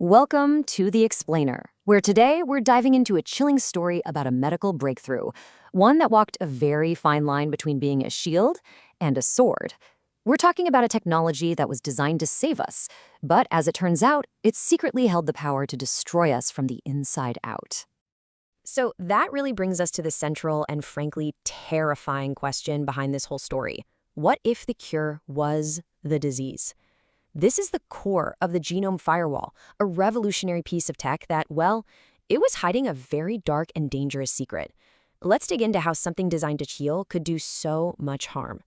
Welcome to The Explainer, where today we're diving into a chilling story about a medical breakthrough, one that walked a very fine line between being a shield and a sword. We're talking about a technology that was designed to save us, but as it turns out, it secretly held the power to destroy us from the inside out. So that really brings us to the central and frankly terrifying question behind this whole story. What if the cure was the disease? This is the core of the genome firewall, a revolutionary piece of tech that, well, it was hiding a very dark and dangerous secret. Let's dig into how something designed to heal could do so much harm.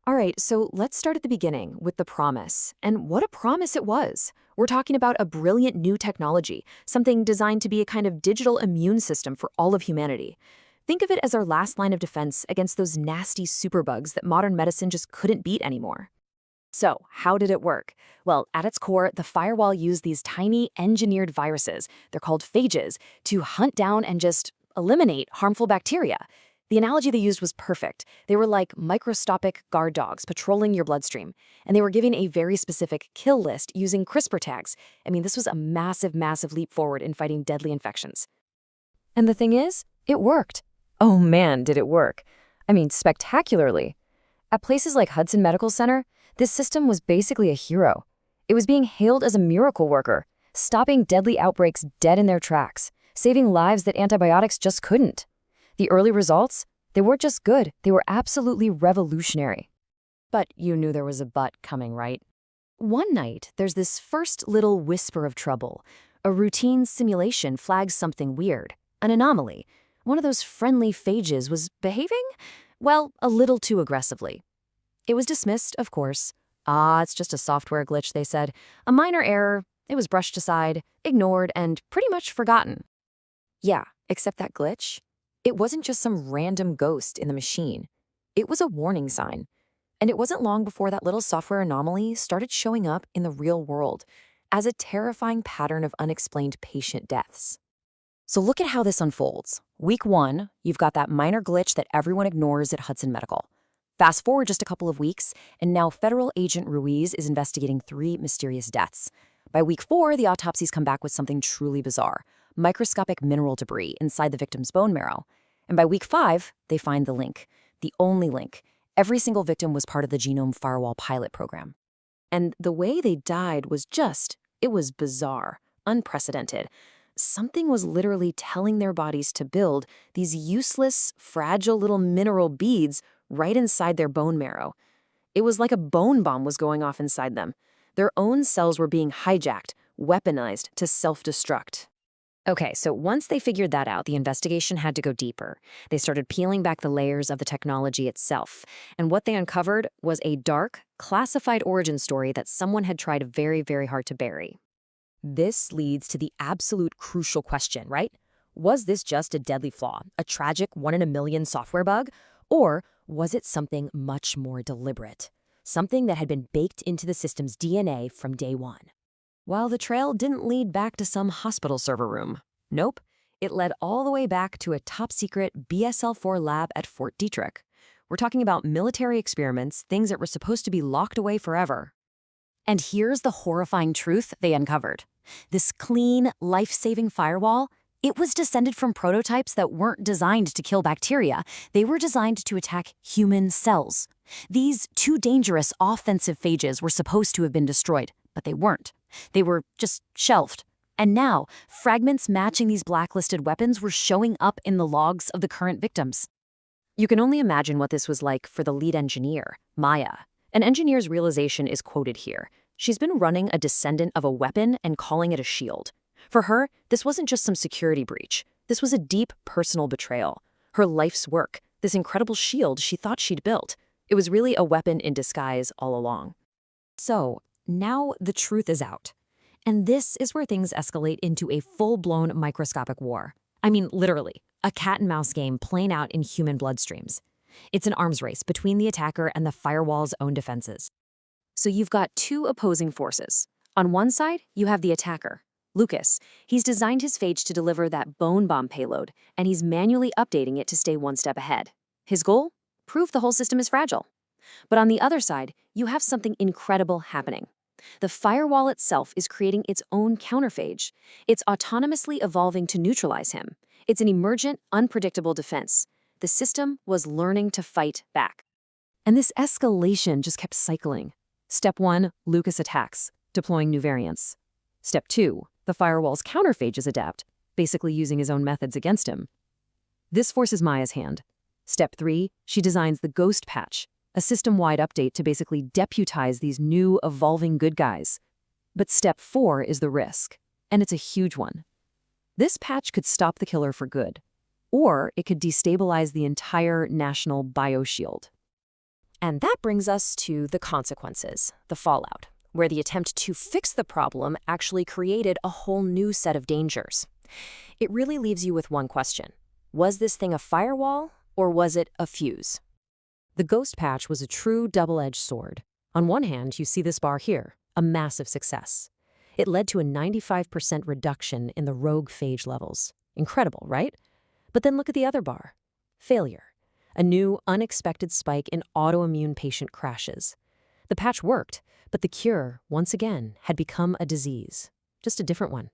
All right, so let's start at the beginning with the promise. And what a promise it was. We're talking about a brilliant new technology, something designed to be a kind of digital immune system for all of humanity. Think of it as our last line of defense against those nasty superbugs that modern medicine just couldn't beat anymore. So, how did it work? Well, at its core, the firewall used these tiny engineered viruses, they're called phages, to hunt down and just eliminate harmful bacteria. The analogy they used was perfect. They were like microscopic guard dogs patrolling your bloodstream, and they were given a very specific kill list using Crispr tags. I mean, this was a massive, massive leap forward in fighting deadly infections. And the thing is, it worked. Oh man, did it work. I mean, spectacularly. At places like Hudson Medical Center, this system was basically a hero. It was being hailed as a miracle worker, stopping deadly outbreaks dead in their tracks, saving lives that antibiotics just couldn't. The early results, they weren't just good, they were absolutely revolutionary. But you knew there was a but coming, right? One night, there's this first little whisper of trouble. A routine simulation flags something weird, an anomaly. One of those friendly phages was behaving, well, a little too aggressively. It was dismissed, of course. It's just a software glitch, they said. A minor error. It was brushed aside, ignored, and pretty much forgotten. Yeah, except that glitch, it wasn't just some random ghost in the machine. It was a warning sign. And it wasn't long before that little software anomaly started showing up in the real world as a terrifying pattern of unexplained patient deaths. So look at how this unfolds. Week 1, you've got that minor glitch that everyone ignores at Hudson Medical. Fast forward just a couple of weeks, and now Federal Agent Ruiz is investigating 3 mysterious deaths. By week 4, the autopsies come back with something truly bizarre, microscopic mineral debris inside the victim's bone marrow. And by week 5, they find the link, the only link. Every single victim was part of the Genome Firewall pilot program. And the way they died was it was bizarre, unprecedented. Something was literally telling their bodies to build these useless, fragile little mineral beads right inside their bone marrow. It was like a bone bomb was going off inside them. Their own cells were being hijacked, weaponized to self-destruct. Okay, so once they figured that out, the investigation had to go deeper. They started peeling back the layers of the technology itself, and what they uncovered was a dark, classified origin story that someone had tried very, very hard to bury. This leads to the absolute crucial question, right? Was this just a deadly flaw, a tragic 1 in a million software bug? Or was it something much more deliberate? Something that had been baked into the system's DNA from day one? Well, the trail didn't lead back to some hospital server room. Nope, it led all the way back to a top-secret BSL-4 lab at Fort Detrick. We're talking about military experiments, things that were supposed to be locked away forever. And here's the horrifying truth they uncovered. This clean, life-saving firewall, it was descended from prototypes that weren't designed to kill bacteria. They were designed to attack human cells. These 2 dangerous offensive phages were supposed to have been destroyed, but they weren't. They were just shelved. And now, fragments matching these blacklisted weapons were showing up in the logs of the current victims. You can only imagine what this was like for the lead engineer, Maya. An engineer's realization is quoted here. She's been running a descendant of a weapon and calling it a shield. For her, this wasn't just some security breach. This was a deep personal betrayal. Her life's work, this incredible shield she thought she'd built, it was really a weapon in disguise all along. So, now the truth is out. And this is where things escalate into a full-blown microscopic war. I mean, literally, a cat-and-mouse game playing out in human bloodstreams. It's an arms race between the attacker and the firewall's own defenses. So you've got 2 opposing forces. On one side, you have the attacker, Lucas. He's designed his phage to deliver that bone bomb payload, and he's manually updating it to stay 1 step ahead. His goal? Prove the whole system is fragile. But on the other side, you have something incredible happening. The firewall itself is creating its own counterphage. It's autonomously evolving to neutralize him. It's an emergent, unpredictable defense. The system was learning to fight back. And this escalation just kept cycling. Step 1, Lucas attacks, deploying new variants. Step 2, the firewall's counterphages adapt, basically using his own methods against him. This forces Maya's hand. Step 3, she designs the Ghost Patch, a system-wide update to basically deputize these new, evolving good guys. But step 4 is the risk, and it's a huge one. This patch could stop the killer for good, or it could destabilize the entire national bioshield. And that brings us to the consequences, the fallout, where the attempt to fix the problem actually created a whole new set of dangers. It really leaves you with one question. Was this thing a firewall, or was it a fuse? The Ghost Patch was a true double-edged sword. On one hand, you see this bar here, a massive success. It led to a 95% reduction in the rogue phage levels. Incredible, right? But then look at the other bar. Failure. A new, unexpected spike in autoimmune patient crashes. The patch worked, but the cure, once again, had become a disease. Just a different one.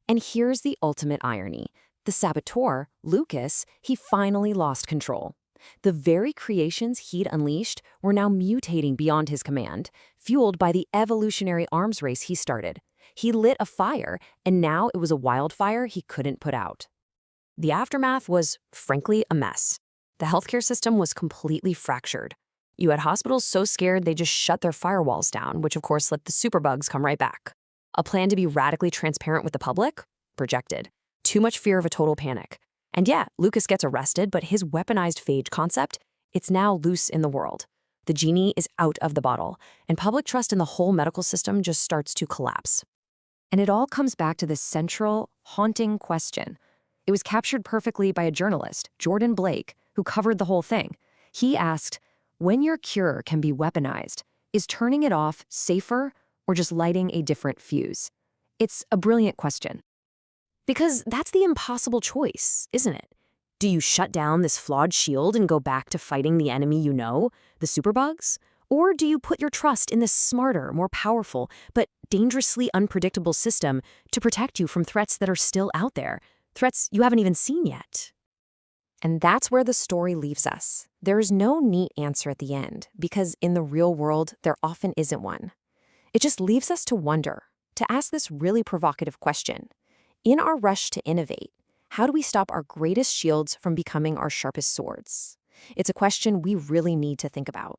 And here's the ultimate irony. The saboteur, Lucas, he finally lost control. The very creations he'd unleashed were now mutating beyond his command, fueled by the evolutionary arms race he started. He lit a fire, and now it was a wildfire he couldn't put out. The aftermath was, frankly, a mess. The healthcare system was completely fractured. You had hospitals so scared they just shut their firewalls down, which of course let the superbugs come right back. A plan to be radically transparent with the public? Projected. Too much fear of a total panic. And yeah, Lucas gets arrested, but his weaponized phage concept, it's now loose in the world. The genie is out of the bottle, and public trust in the whole medical system just starts to collapse. And it all comes back to this central, haunting question. It was captured perfectly by a journalist, Jordan Blake, who covered the whole thing. He asked, when your cure can be weaponized, is turning it off safer or just lighting a different fuse? It's a brilliant question. Because that's the impossible choice, isn't it? Do you shut down this flawed shield and go back to fighting the enemy you know, the superbugs? Or do you put your trust in this smarter, more powerful, but dangerously unpredictable system to protect you from threats that are still out there, threats you haven't even seen yet? And that's where the story leaves us. There is no neat answer at the end, because in the real world, there often isn't one. It just leaves us to wonder, to ask this really provocative question. In our rush to innovate, how do we stop our greatest shields from becoming our sharpest swords? It's a question we really need to think about.